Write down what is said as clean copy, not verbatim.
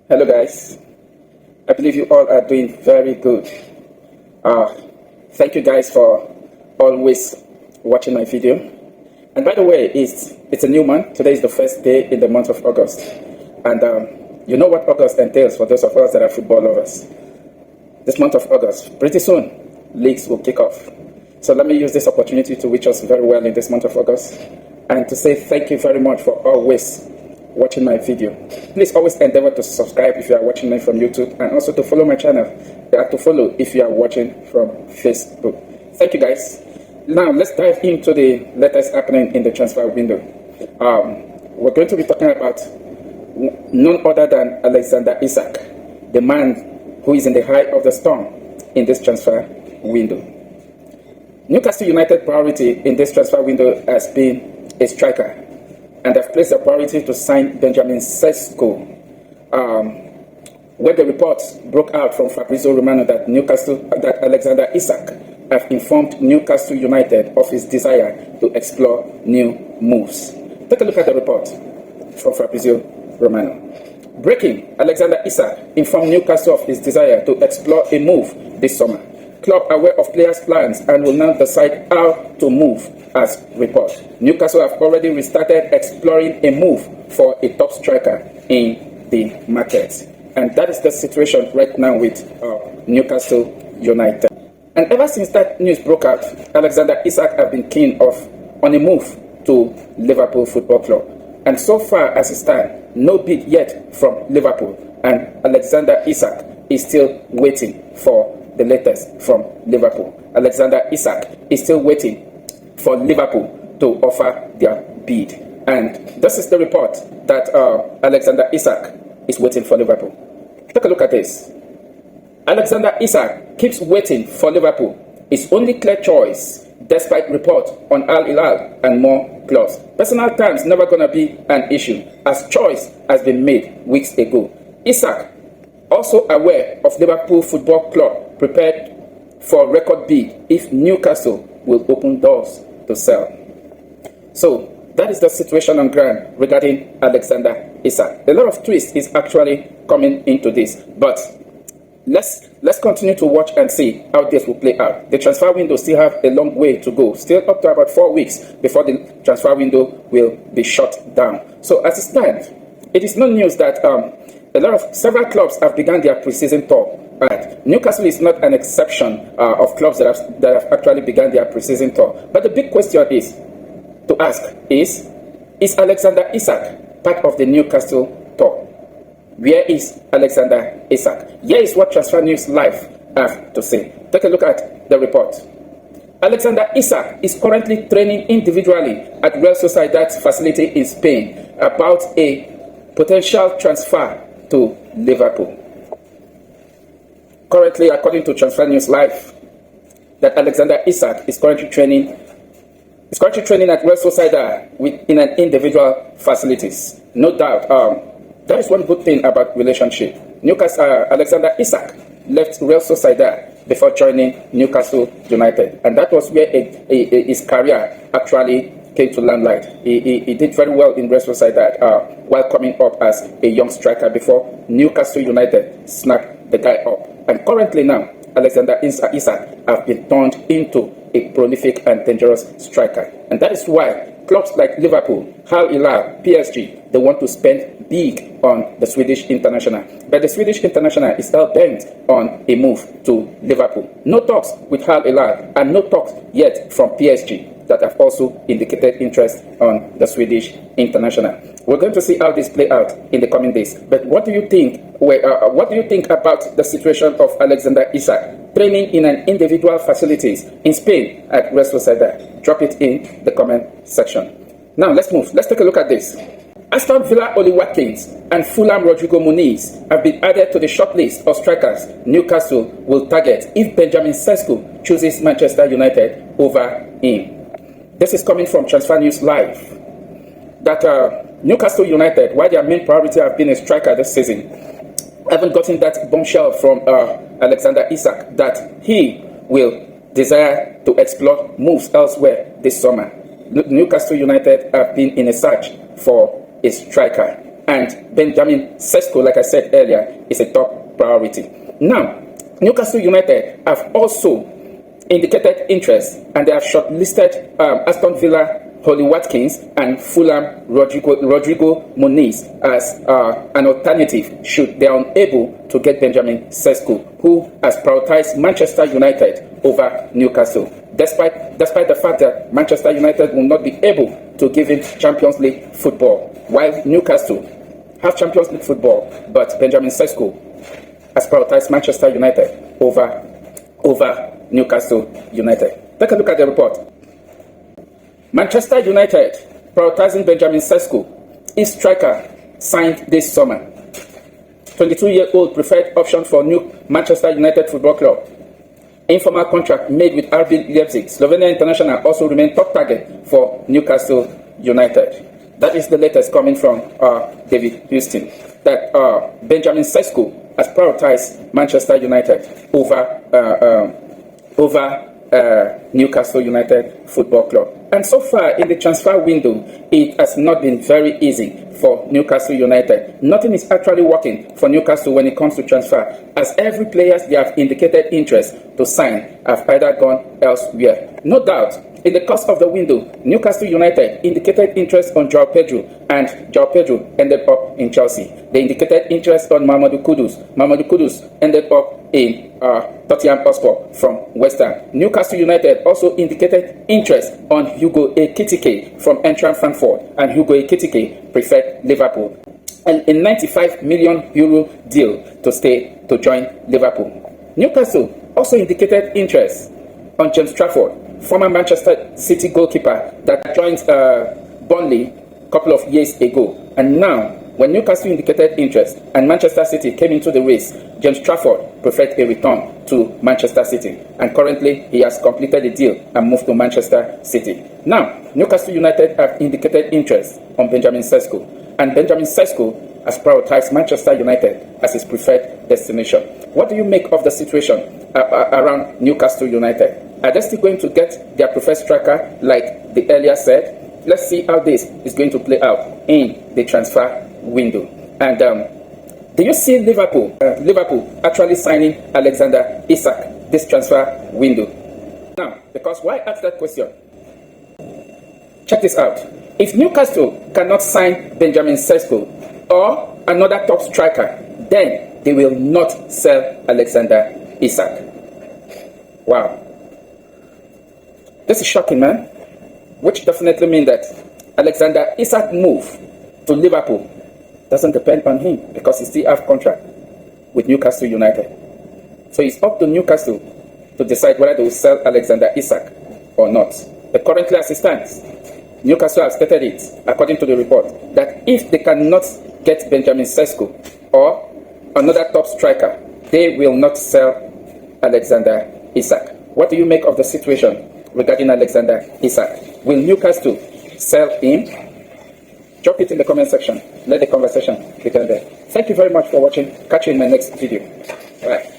Hello guys, I believe you all are doing very good. Thank you guys for always watching my video. And by the way, it's a new month. Today is the first day in the month of August. And you know what August entails for those of us that are football lovers. This month of August, pretty soon, leagues will kick off. So let me use this opportunity to wish us very well in this month of August and to say thank you very much for always watching my video. Please always endeavor to subscribe if you are watching me from YouTube, and also to follow my channel. You have to follow if you are watching from Facebook. Thank you guys. Now let's dive into the latest happening in the transfer window. We're going to be talking about none other than Alexander Isak, the man who is in the height of the storm in this transfer window. Newcastle United priority in this transfer window has been a striker, and have placed a priority to sign Benjamin Sesko. When the reports broke out from Fabrizio Romano that Alexander Isak have informed Newcastle United of his desire to explore new moves. Take a look at the report from Fabrizio Romano. Breaking: Alexander Isak informed Newcastle of his desire to explore a move this summer. Club aware of players' plans and will now decide how to move, as report. Newcastle have already restarted exploring a move for a top striker in the market. And that is the situation right now with Newcastle United. And ever since that news broke out, Alexander Isak have been keen on a move to Liverpool Football Club. And so far as it stands, no bid yet from Liverpool. And Alexander Isak is still waiting for the latest from Liverpool. Alexander Isak is still waiting for Liverpool to offer their bid. And this is the report that Alexander Isak is waiting for Liverpool. Take a look at this. Alexander Isak keeps waiting for Liverpool. His only clear choice, despite report on Al Hilal and more clubs. Personal terms never going to be an issue, as choice has been made weeks ago. Isak, also aware of Liverpool Football Club, prepared for record bid if Newcastle will open doors to sell. So that is the situation on ground regarding Alexander Isak. A lot of twist is actually coming into this, but let's continue to watch and see how this will play out. The transfer window still have a long way to go, still up to about 4 weeks before the transfer window will be shut down. So as it stands, it is no news that several clubs have begun their preseason tour. Right. Newcastle is not an exception of clubs that have actually begun their preseason tour. But the big question to ask is Alexander Isak part of the Newcastle tour? Where is Alexander Isak? Here is what Transfer News Live have to say. Take a look at the report. Alexander Isak is currently training individually at Real Sociedad's facility in Spain about a potential transfer to Liverpool. Currently, according to Transfer News Live, that Alexander Isak is currently training at Real Sociedad in an individual facilities. No doubt, that is one good thing about relationship. Alexander Isak left Real Sociedad before joining Newcastle United, and that was where his career actually came to limelight. He did very well in Real Sociedad while coming up as a young striker before Newcastle United snapped the guy up. And currently now, Alexander Isak have been turned into a prolific and dangerous striker. And that is why clubs like Liverpool, Al Hilal, PSG, they want to spend big on the Swedish international. But the Swedish international is still bent on a move to Liverpool. No talks with Al Hilal and no talks yet from PSG that have also indicated interest on the Swedish international. We're going to see how this play out in the coming days. But what do you think? What do you think about the situation of Alexander Isak training in an individual facilities in Spain at Real Sociedad? Drop it in the comment section. Now let's move. Let's take a look at this. Aston Villa Oli Watkins and Fulham Rodrigo Muniz have been added to the shortlist of strikers Newcastle will target if Benjamin Sesko chooses Manchester United over him. This is coming from Transfer News Live. That Newcastle United, while their main priority have been a striker this season, haven't gotten that bombshell from Alexander Isak that he will desire to explore moves elsewhere this summer. Newcastle United have been in a search for a striker. and Benjamin Sesko, like I said earlier, is a top priority. Now, Newcastle United have also indicated interest, and they have shortlisted Aston Villa Holly Watkins and Fulham Rodrigo Muniz as an alternative should they are unable to get Benjamin Sesko, who has prioritized Manchester United over Newcastle, despite the fact that Manchester United will not be able to give him Champions League football, while Newcastle have Champions League football, but Benjamin Sesko has prioritized Manchester United over Newcastle United. Take a look at the report. Manchester United prioritizing Benjamin Sesko. His striker signed this summer. 22-year-old preferred option for new Manchester United Football Club. Informal contract made with RB Leipzig. Slovenia international also remained top target for Newcastle United. That is the latest coming from David Houston, that Benjamin Sesko has prioritized Manchester United over Newcastle United Football Club. And so far in the transfer window, it has not been very easy for Newcastle United. Nothing is actually working for Newcastle when it comes to transfer, as every player they have indicated interest to sign have either gone elsewhere. No doubt, in the course of the window, Newcastle United indicated interest on João Pedro, and João Pedro ended up in Chelsea. They indicated interest on Mamadou Kudus. Mamadou Kudus ended up in Tottenham Hotspur from West Ham. Newcastle United also indicated interest on Hugo Ekitike from Eintracht Frankfurt, and Hugo Ekitike preferred Liverpool. And a 95 million euro deal to join Liverpool. Newcastle also indicated interest on James Trafford, former Manchester City goalkeeper that joined Burnley a couple of years ago. And now, when Newcastle indicated interest and Manchester City came into the race, James Trafford preferred a return to Manchester City. And currently, he has completed the deal and moved to Manchester City. Now, Newcastle United have indicated interest on Benjamin Sesko. And Benjamin Sesko has prioritized Manchester United as his preferred destination. What do you make of the situation around Newcastle United? Are they still going to get their preferred striker like they earlier said? Let's see how this is going to play out in the transfer window. And do you see Liverpool actually signing Alexander Isak this transfer window? Now, because why ask that question? Check this out. If Newcastle cannot sign Benjamin Sesko or another top striker, then they will not sell Alexander Isak. Wow. This is shocking, man. Which definitely means that Alexander Isak's move to Liverpool doesn't depend on him, because he still has contract with Newcastle United. So it's up to Newcastle to decide whether they will sell Alexander Isak or not. But currently, as it stands, Newcastle have stated it, according to the report, that if they cannot get Benjamin Sesko or another top striker, they will not sell Alexander Isak. What do you make of the situation regarding Alexander Isak? Will Newcastle sell him? Drop it in the comment section. Let the conversation begin there. Thank you very much for watching. Catch you in my next video. Bye.